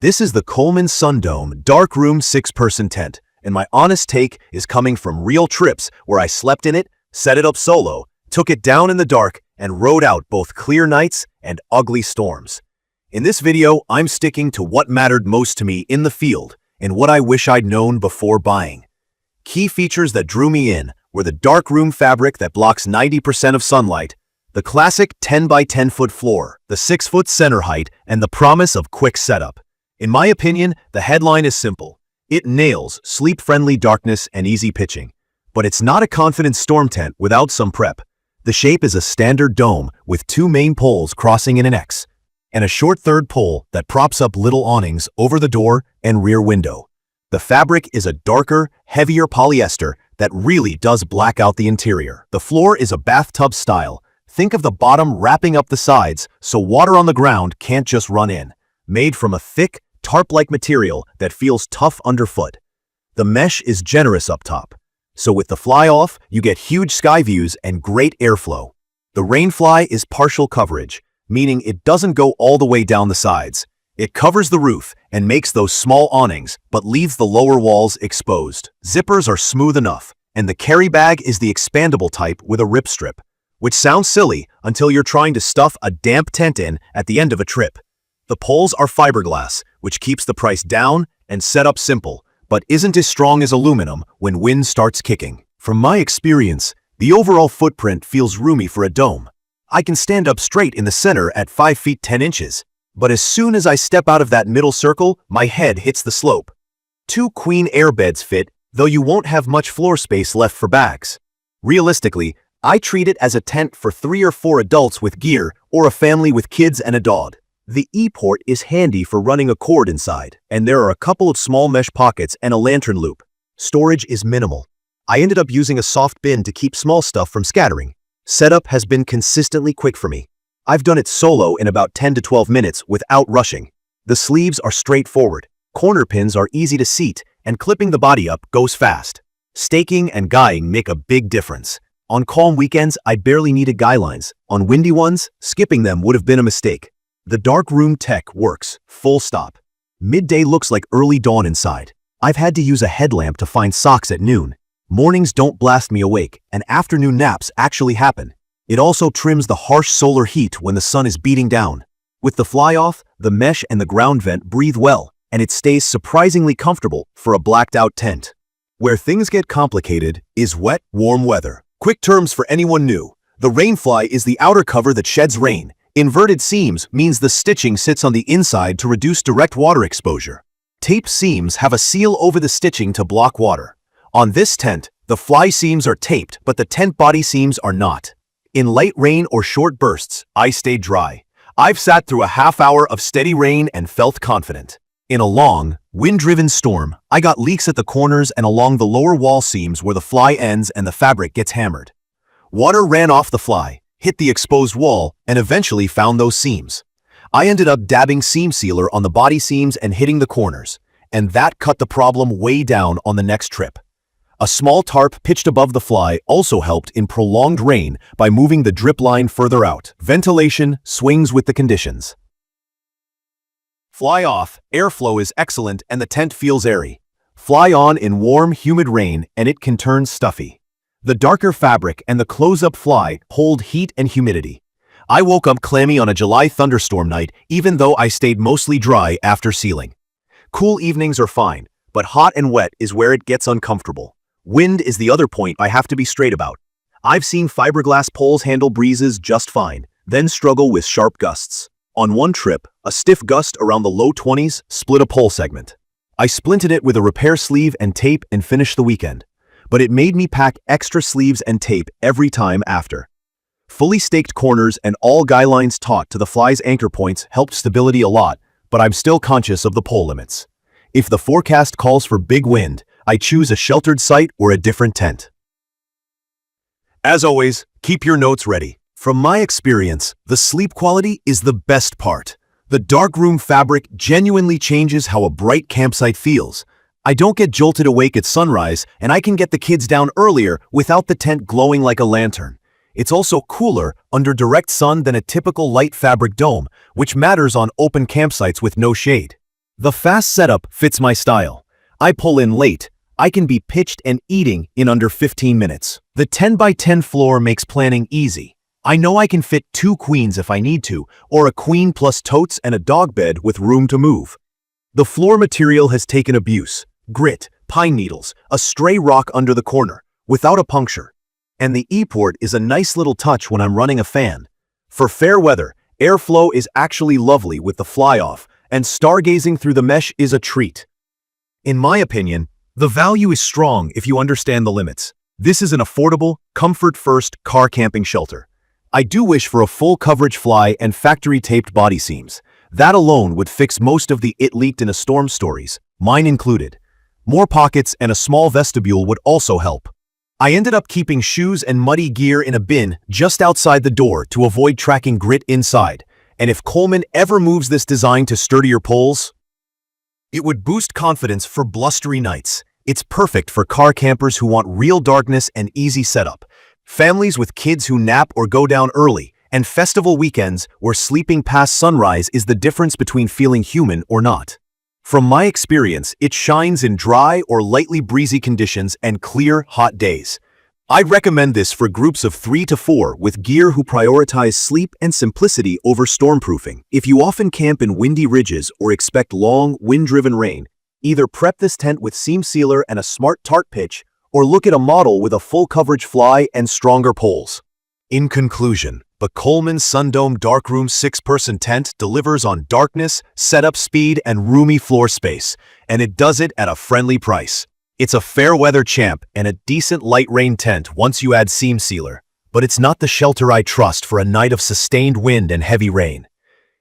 This is the Coleman Sundome Dark Room 6-person tent, and my honest take is coming from real trips where I slept in it, set it up solo, took it down in the dark, and rode out both clear nights and ugly storms. In this video, I'm sticking to what mattered most to me in the field and what I wish I'd known before buying. Key features that drew me in were the dark room fabric that blocks 90% of sunlight, the classic 10 by 10 foot floor, the 6-foot center height, and the promise of quick setup. In my opinion, the headline is simple. It nails sleep-friendly darkness and easy pitching. But it's not a confident storm tent without some prep. The shape is a standard dome with 2 main poles crossing in an X, and a short third pole that props up little awnings over the door and rear window. The fabric is a darker, heavier polyester that really does black out the interior. The floor is a bathtub style. Think of the bottom wrapping up the sides so water on the ground can't just run in. Made from a thick, tarp-like material that feels tough underfoot. The mesh is generous up top, so with the fly-off, you get huge sky views and great airflow. The Rainfly is partial coverage, meaning it doesn't go all the way down the sides. It covers the roof and makes those small awnings, but leaves the lower walls exposed. Zippers are smooth enough, and the carry bag is the expandable type with a rip strip, which sounds silly until you're trying to stuff a damp tent in at the end of a trip. The poles are fiberglass, which keeps the price down and setup simple, but isn't as strong as aluminum when wind starts kicking. From my experience, the overall footprint feels roomy for a dome. I can stand up straight in the center at 5 feet 10 inches. But as soon as I step out of that middle circle, my head hits the slope. 2 queen air beds fit, though you won't have much floor space left for bags. Realistically, I treat it as a tent for 3 or 4 adults with gear or a family with kids and a dog. The E-port is handy for running a cord inside, and there are a couple of small mesh pockets and a lantern loop. Storage is minimal. I ended up using a soft bin to keep small stuff from scattering. Setup has been consistently quick for me. I've done it solo in about 10 to 12 minutes without rushing. The sleeves are straightforward, corner pins are easy to seat, and clipping the body up goes fast. Staking and guying make a big difference. On calm weekends, I barely needed guy lines. On windy ones, skipping them would have been a mistake. The dark room tech works, full stop. Midday looks like early dawn inside. I've had to use a headlamp to find socks at noon. Mornings don't blast me awake, and afternoon naps actually happen. It also trims the harsh solar heat when the sun is beating down. With the fly-off, the mesh and the ground vent breathe well, and it stays surprisingly comfortable for a blacked-out tent. Where things get complicated is wet, warm weather. Quick terms for anyone new. The Rainfly is the outer cover that sheds rain. Inverted seams means the stitching sits on the inside to reduce direct water exposure. Tape seams have a seal over the stitching to block water. On this tent, the fly seams are taped, but the tent body seams are not. In light rain or short bursts, I stayed dry. I've sat through a half hour of steady rain and felt confident. In a long, wind-driven storm, I got leaks at the corners and along the lower wall seams where the fly ends and the fabric gets hammered. Water ran off the fly, hit the exposed wall, and eventually found those seams. I ended up dabbing seam sealer on the body seams and hitting the corners, and that cut the problem way down on the next trip. A small tarp pitched above the fly also helped in prolonged rain by moving the drip line further out. Ventilation swings with the conditions. Fly off, airflow is excellent and the tent feels airy. Fly on in warm, humid rain and it can turn stuffy. The darker fabric and the close-up fly hold heat and humidity. I woke up clammy on a July thunderstorm night even though I stayed mostly dry after sealing. Cool evenings are fine, but hot and wet is where it gets uncomfortable. Wind is the other point I have to be straight about. I've seen fiberglass poles handle breezes just fine, then struggle with sharp gusts. On one trip, a stiff gust around the low 20s split a pole segment. I splinted it with a repair sleeve and tape and finished the weekend, but it made me pack extra sleeves and tape every time after. Fully staked corners and all guy lines taut to the fly's anchor points helped stability a lot, but I'm still conscious of the pole limits. If the forecast calls for big wind, I choose a sheltered site or a different tent. As always, keep your notes ready. From my experience, the sleep quality is the best part. The dark room fabric genuinely changes how a bright campsite feels. I don't get jolted awake at sunrise, and I can get the kids down earlier without the tent glowing like a lantern. It's also cooler under direct sun than a typical light fabric dome, which matters on open campsites with no shade. The fast setup fits my style. I pull in late. I can be pitched and eating in under 15 minutes. The 10 by 10 floor makes planning easy. I know I can fit 2 queens if I need to, or a queen plus totes and a dog bed with room to move. The floor material has taken abuse. Grit, pine needles, a stray rock under the corner, without a puncture. And the E-port is a nice little touch when I'm running a fan. For fair weather, airflow is actually lovely with the fly-off, and stargazing through the mesh is a treat. In my opinion, the value is strong if you understand the limits. This is an affordable, comfort-first car camping shelter. I do wish for a full coverage fly and factory-taped body seams. That alone would fix most of the "it leaked in a storm" stories, mine included. More pockets and a small vestibule would also help. I ended up keeping shoes and muddy gear in a bin just outside the door to avoid tracking grit inside. And if Coleman ever moves this design to sturdier poles, it would boost confidence for blustery nights. It's perfect for car campers who want real darkness and easy setup, families with kids who nap or go down early, and festival weekends where sleeping past sunrise is the difference between feeling human or not. From my experience, it shines in dry or lightly breezy conditions and clear, hot days. I'd recommend this for groups of 3 to 4 with gear who prioritize sleep and simplicity over stormproofing. If you often camp in windy ridges or expect long, wind-driven rain, either prep this tent with seam sealer and a smart tart pitch, or look at a model with a full coverage fly and stronger poles. In conclusion, the Coleman Sundome Dark Room 6-person tent delivers on darkness, setup speed, and roomy floor space, and it does it at a friendly price. It's a fair weather champ and a decent light rain tent once you add seam sealer, but it's not the shelter I trust for a night of sustained wind and heavy rain.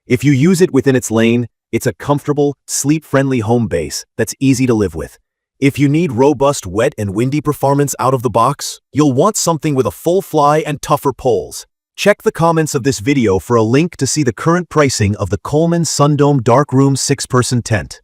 If you use it within its lane, it's a comfortable, sleep-friendly home base that's easy to live with. If you need robust, wet, and windy performance out of the box, you'll want something with a full fly and tougher poles. Check the comments of this video for a link to see the current pricing of the Coleman Sundome Dark Room 6-person tent.